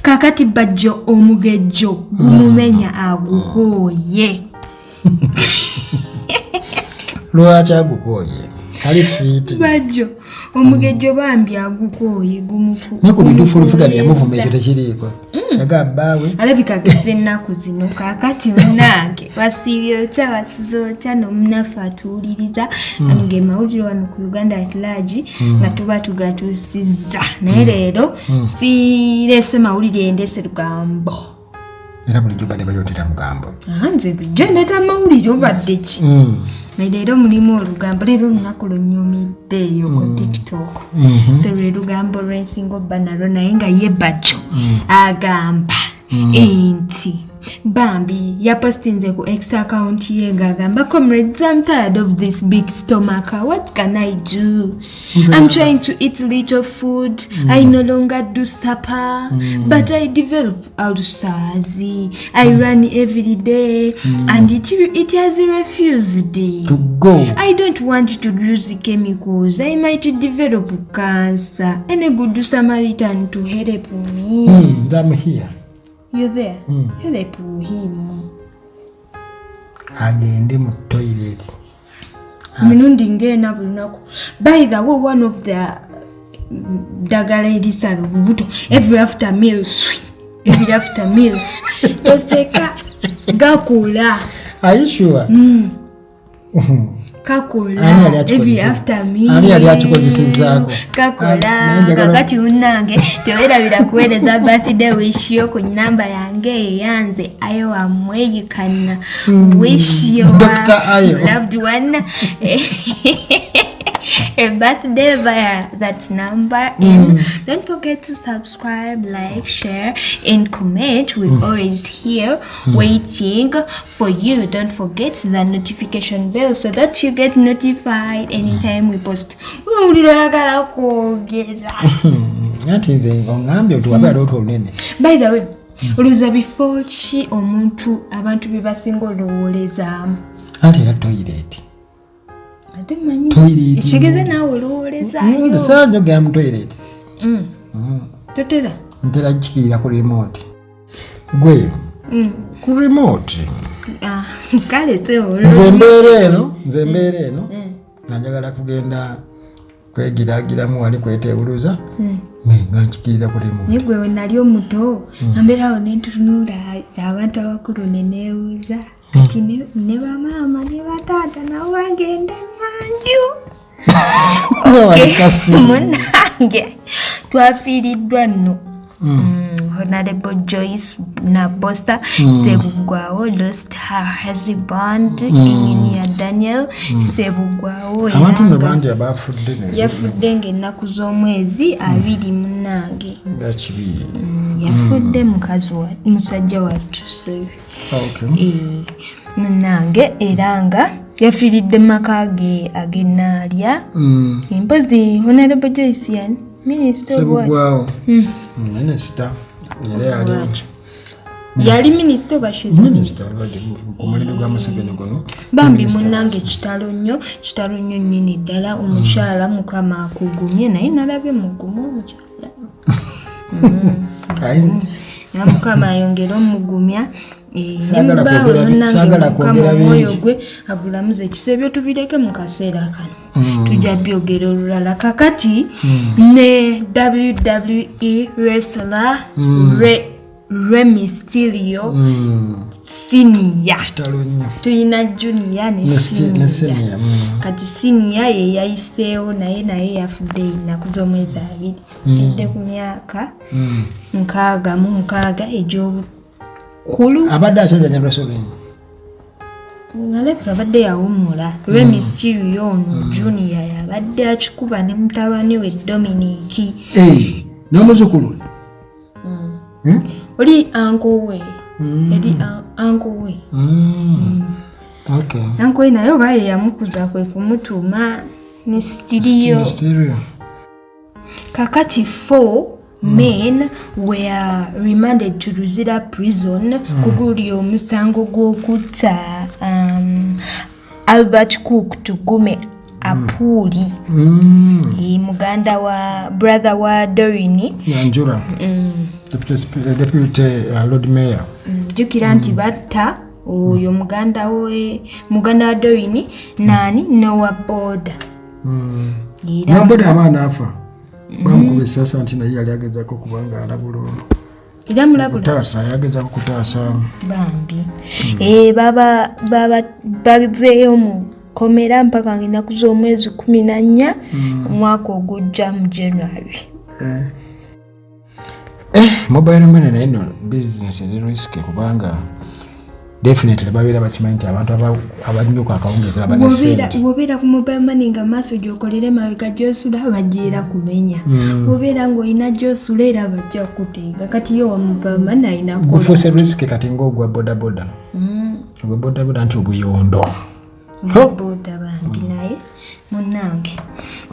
kakati bajjo omugejjo gumumenya agukooye lwaki agukooye kali fiti bajjo omugejjo bambi agukooye gumuku nekubidufulufugani yamuvuma ekyo tekiriiko yagambaawe alabika geze ennaku zino kakati munange wasiibye otya wasize otya nomunafu atuwuliriza ano ge mawulire wano ku Uganda at large nga tuba tugatuusizza naye leero sireese mawulire endese lugambo era bulijjo badde bayootera mugambo nze bijjo ndeta mawulire obadde ki leero mulimu olugambo leero olunaku lunyumiddeeyo ku TikTok so lwe lugambo lwensinga obba nalwo naye nga ye bajjo agamba enti bambi yapostinze ku X account ye ng'agamba comrades, I'm tired of this big stomach. What can I do? I'm trying to eat little food. I no longer do supper, but I develop ulcers. I run every day, and it has refused to go. I don't want to use chemicals. I might develop cancer. Any good Samaritan to help me? I'm here. You're there? Help him. Agende mu toilet. Minundi ngena bulunako. By the way, one of the dagala edisa rubuto every after meals. Toseka gakula. Are you sure? Kakola every after me ani yali akikozesezzaako kakola kakati unange tewerabira kuweereza birthday wish yo ku namba yange eyanze ayo amwe you can wish your loved one a birthday via that number and don't forget to subscribe, like, share and comment. We're always here waiting for you. Don't forget the notification bell so that you get notified anytime we post. By the way, oluza before chi omuntu abantu bebasinga olowolezaamu anti era toilet ekigeze naawe olowolezaayo ndisaa njogera mu toilet totera ntera kikirira ku remote gwe ku remote kale nze mbeera eno nga njagala kugenda kwegiragiramu wali kwetebuluza nga nkikirira ku remote naye gwe wenali omuto ambeerawo nentunula abantu abakulu neneebuuza kati ne bamaama ne bataata nabo bagenda manju munange twafiiriddwa nno Honorable Joyce Nabosa Sebugwawo lost her husband Engineer Daniel Sebugwawo yafudde ng'ennaku z'omwezi 2 munange yafudde musajja wattu munange era nga yafiiridde mu maka ge ag'Enaalya empozi Honorable Joyce yani Minister Sebugwawo Minister yali minisita bashize minisita ku mulimu gwa Museveni guno bambi munange kitalo nnyo nnyini ddala omukyala mukama akugumye naye nalabye mugumu omukyala na mukama ayongera omugumya sagala kwogera bingi gwe agulamuze ekisebyo tubireke mu kaseera kano tujja byogera olulala kakati ne WWE wrestler Rey Mysterio senior tuyina junior ne senior kati senior ye yayiseewo naye yafudde ennaku z'omwezi 2 edde ku myaka 66 egy'obukulu abadde akyazanya wrestling nalabika abadde yawummula Rey Mysterio ono junior yabadde akikuba ne mutabani we Dominic n'omuzukulu oli uncle we eri uncle we uncle we naye oba ye yamukuza kwe kumutuuma Mysterio kakati 4 men were remanded to Luzira prison kuguli omusango gw'okutta Albert Cook Tugume Apuli muganda wa brother wa Dorini Yanjura deputy Lord Mayor. Jukira nti batta oyo muganda wa Doreen nani Noah Boda. Noah Boda amaana afa. Bamukuba essasa nti naye yali agezaako kubanga alabululu. Era mulabula kutaasa yagezaako kutaasa bambi. Baba bazeeyo mu komera mpaka ng'ennaku z'omwezi 14 omwaka ogujja mu January. Mobile money naye no business eri risk kubanga definitely babeera bakimanyi nti abantu abanyuka akawungeza abanesente. Wobeera ku mobile money nga maaso gyokolere mabega gyosula bagyera kumenya. Wobeera ng'olina gyosula era bajja kuteega kati yo mobile money ayina kola. Gufuuse risk kati ng'ogwa bodaboda. Ogwa bodaboda nti obuyondo. Boda bambi naye munnange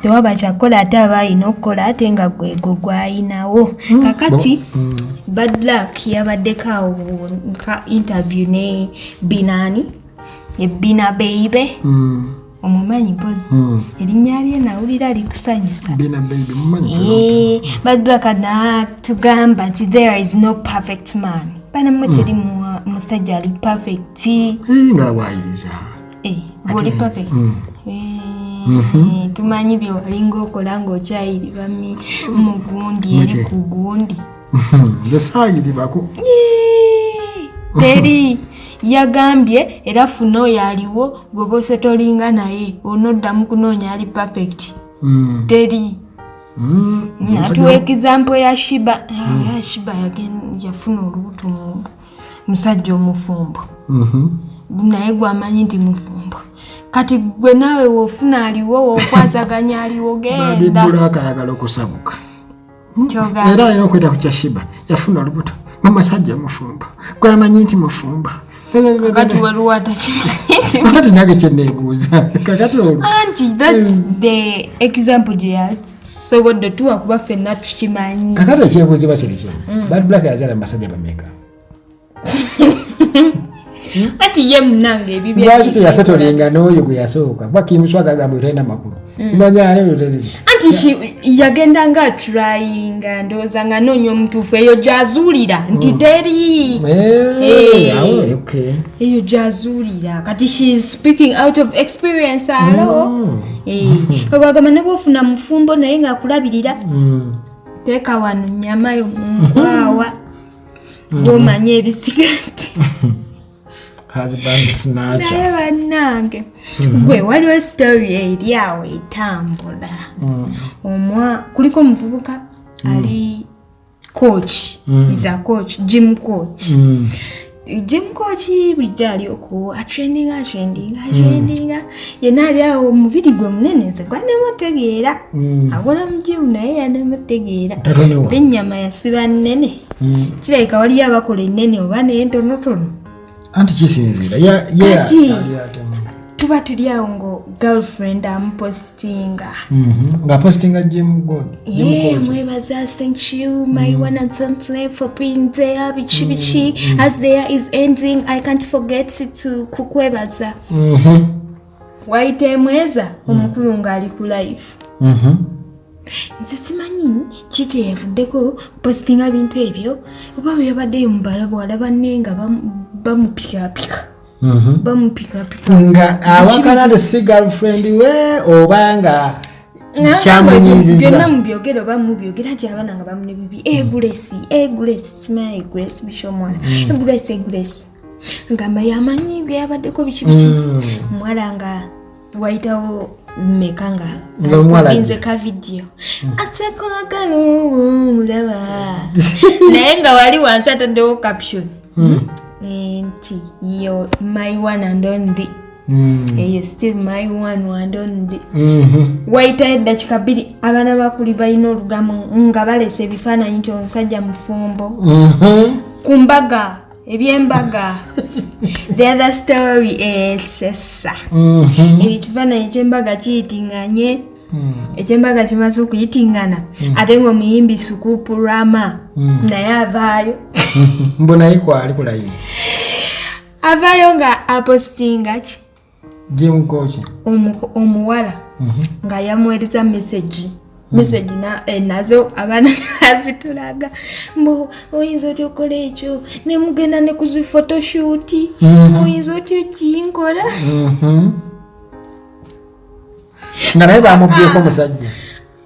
tewaba kyakola ate aba alina okukola ate nga gwego gwayinawo. Kakati bad luck yabaddeko awo nka interview ne Binani Bina Baby omumanyi mpozi erinnya lye nawulira likusanyusa. Bina Baby mumanyi. Bad luck na tugamba nti there is no perfect man. Bana mweteri musajja ali perfect. Nga waayiriza. Bwoli perfect. Tumanyi byolinga okola ng'okyayiri bami mugundi eri ku gundi. Ngesayiri bako. Teri yagambye era funo yaliwo gobose tolinga naye onoddamu kunoonya ali perfect. Teri. Natuwa example ya Shiba. Shiba yafuna olubuto musajja omufumbo. Naye gwamanyi nti mufumbo. Kati gwe nawe wofuna aliwo wokwazaganya aliwo genda. Badibula akayagala okusabuka. Era ayina okweta ku kya Shiba yafuna olubuto mumasajja mufumbo. Gwamanyi nti mufumbo. Kakati weluwata kimanyi. Kakati nage kyeneebuuza. Kakati olu. Anti that's the example gye yasobodde tuwa kuba ffenna tukimanyi. Kakati ekyebuuzibwa kiri kimu. Bad Black yazaala basajja bameka. Ati ye munange ebibye. Lwaki teyasetolinga n'oyo gwe yasooka? Bakimuswaga agamba olina makulu. Kimanya olina. Anti yagenda nga trying ndowooza nga noonya omutuufu eyo gy'azuulira nti teri. Okay. Eyo gy'azuulira kati she is speaking out of experience alo. Kabagamba ne bw'ofuna mufumbo naye ng'akulabirira. Teeka wano nnyama yo munkwawa. Gw'omanya ebisigati. Husband snatcher. Naye bannange gwe waliwo story eri awo etambula. Kuliko omuvubuka ali coach. Is a coach, gym coach. Gym coach bulijjo ali oku atrendinga. Yenna ali awo omubiri gwe munene nze gwanemutegeera. Akola mu gym naye yanemutegeera. Ennyama yasiba nnene. Kirabika waliyo abakola ennene oba n'entonotono. Anti kisinzira tuba tuli awo ngo girlfriend amupostinga nga postinga gym god mwebaza thank you my one and only for being there bichi as the year is ending I can't forget to kukwebaza waite mweza omukulu nga ali ku live nze simanyi kiki yavuddeko postinga bintu ebyo oba byabaddeyo mubala bwala banne nga bamupikapika. Nga awakana si girlfriend we obanga kyamunyiziza. Byonna mubyogera oba mubyogera nti abaana nga bamune bibi. Grace, simanyi Grace bishomwana. Grace. Ngamba yamanyi byabaddeko biki. Mwala nga waitawo meka nga binze ka video. Asekwagala mulaba. Naye nga wali wansi ataddewo caption. Nti yo my one and only. Eyo still my one and only. Waita eddakiika 2 abaana bakuli balina olugambo nga balese ebifaananyi nti omusajja mufumbo. Kumbaga ebyembaga. The other story is sessa. Ebifaananyi kyembaga kiyitinganye. Ekyembaga kimaze okuyitingana ate ng'omuyimbi Sukupu Rama naye avaayo. Mbona iko ali kulayi. Avaayo nga apostinga ki? Gym coach. Omuwala nga yamuweereza message message nazo abaana azitulaga mbu oyinza otya okola ekyo ne mugenda ne kuzi photoshoot oyinza otya okinkola nga naye bamubyeko omusajja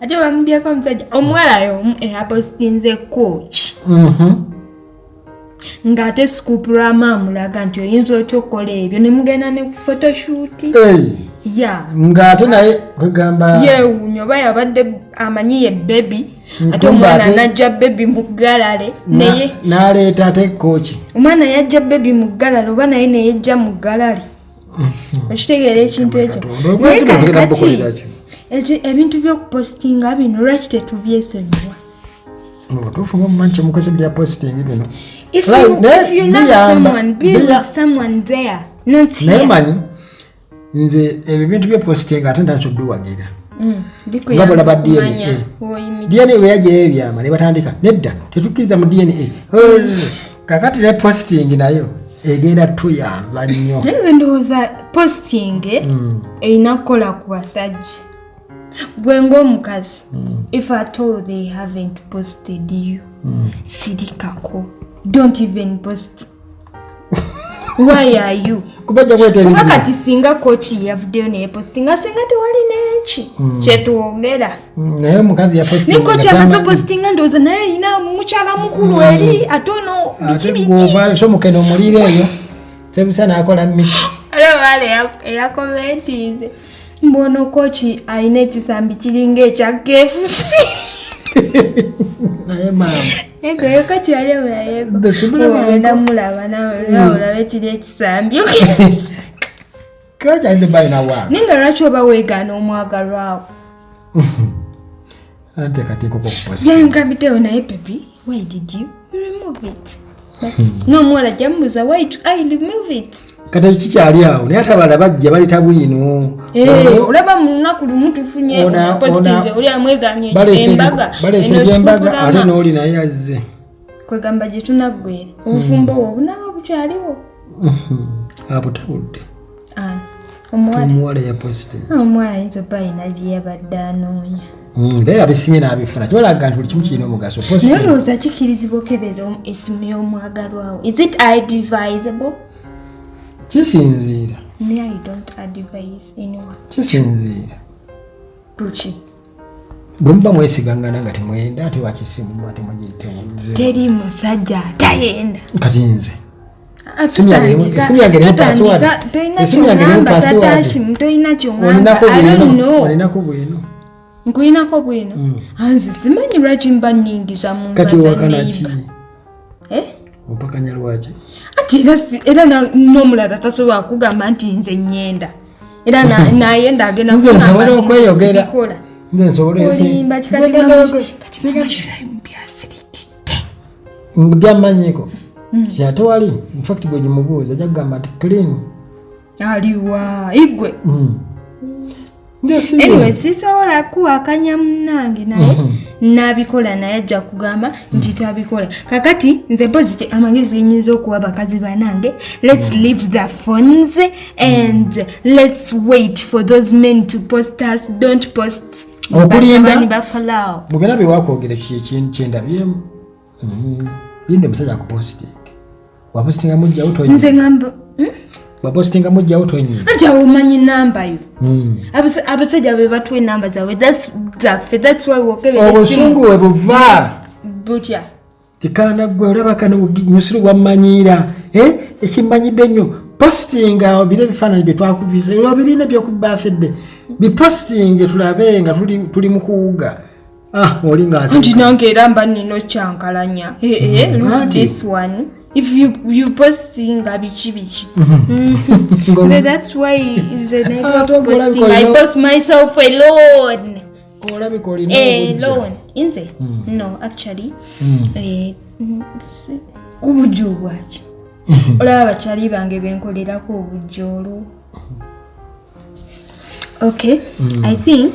ate bamubyeko omusajja omuwalayo eyapostinze coach ng'ate scoop lwama amulaga nti oyinza otya okukola ebyo ne mugenda ne ku photoshoot ng'ate naye kwegamba yeewuunya oba yabadde amanyi ye bebi ate omwana najja bebi mu galale naye n'aleeta ate kooki omwana yajja bebi mu galale oba naye neyejja mu galale okitegeera ekintu ekyo naye kakati ebintu by'okupostinga bino lwaki tetubyesonyiwa otuufu mumanyi kyemukoze bya posting bino if you love someone be with someone there not here naye manyi nze ebyo bintu bya posting ate nakyo biwagira nga bwolaba DNA we yajjayo ebyama ne batandika nedda tetukkiriza mu DNA kakati ne posting nayo egenda tuyamba nnyo nze ndowooza posting erina kukola ku basajja gwe ng'omukazi if at all they haven't posted you sirikako don't even post why are you kuba kati singa kochi yavuddeyo neyepostinga singa tewali neki kyetwogera naye omukazi yapostinga nikochi amaze postinga ndowooza naye ayina mukyala mukulu eri atono bikibiki so mukene omuliire eyo sebisa naakola mix olwale eyakomentinze mbono kochi ayina ekisambi kiringa ekya KFC naye maama ego kochi aliwagenda mulaba nawe olabe kiri ekisambi kochi ayina bayina wa ninga lwaki oba weegaana omwagalwawo ante kati koko kuposti yankabitewo naye baby why did you remove it n'omuwala jamubuuza why do I remove it kati kikyali awo naye ate abala bajja baleta bwino olaba mu lunaku lumu tufunye postinze oli amweganye embaga baleese ebyembaga ate n'oli naye azze kwegamba gye tunaggwere obufumbo bwo obunaba bukyaliwo abutabudde omuwala yapostinze omuwala ayinza oba ayina byeyabadde anoonya naye abisimye n'abifuna kibalaga nti buli kimu kirina omugaso naye olowooza kikirizibwa okebera esimu y'omwagalwawo is it advisable kisinziira me I don't advise anyone kisinziira tuki bwe muba mwesigangana nga temwenda ate wakisimu ate mugitemuze teri musajja atayenda kati nze esimu yange erimu password esimu yange erimu password toyina kyongamba olinako bwino nkulinako bwino anze simanyi lwaki mba nningiza mu kati owakana ki opakanya lwaki ati era n'omulala tasobola kugamba nti nze nyenda era nayenda agenda nze nsobola okweyogera nze nsobola olimba byamanyiko kyate wali infact bwe gimubuuza ajja kugamba nti clean aliwa igwe anyway sisobola kuwakanya munnange naye nabikola naye ajja kugamba nti tabikola kakati nze mpozi amagezi genyinza okuwa bakazi banange let's leave the phones and let's wait for those men to post us don't post okulinda mugenda byewakwogera kyendabyemu linde omusajja akuposting wapostinga mujjawo tonyi nze ngamba wapostinga mujjawo tonyi anti awo omanyi namba yo abasajja be batwa enamba zaabwe that's why wokebera obusungu we buva butya kikaana gwe olaba kano musiri gwammanyiira ekimmanyidde nnyo postinga obire ebifaananyi bye twakubiza obirina byokubaathedde bipostinge tulabe nga tuli mu kuwuga oli nga anti nange era mba nino kyankalanya look this one if you posting biki so that's why the network posting I post myself alone alone inze no actually kubujjo bwaki olaba abakyali bange benkolerako obujjo olwo okay I think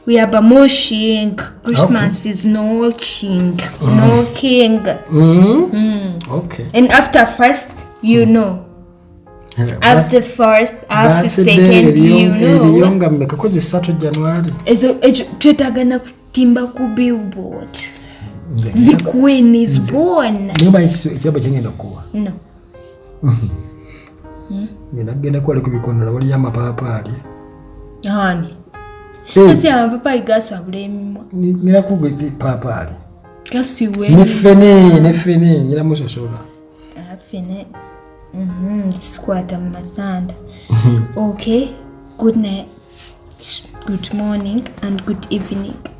we are Bamoshing. Christmas is no king. No king. Okay. And after first, you know. after first, after second, you know. Eriyo nga mmeka kozi 3 January. Ezo twetaaga na kutimba ku billboard. The queen is born. Niba ekirabo kyengenda kuwa. No. Nagenda kwali ku bikondo wali amapapaali. Hani. Kasi amapapaali gasabula emimwa. Ngira kugwe papaali. Kasi we. Ne fene ngira musosola. Fene. Squat on my sand. Okay. Good night. Good morning and good evening.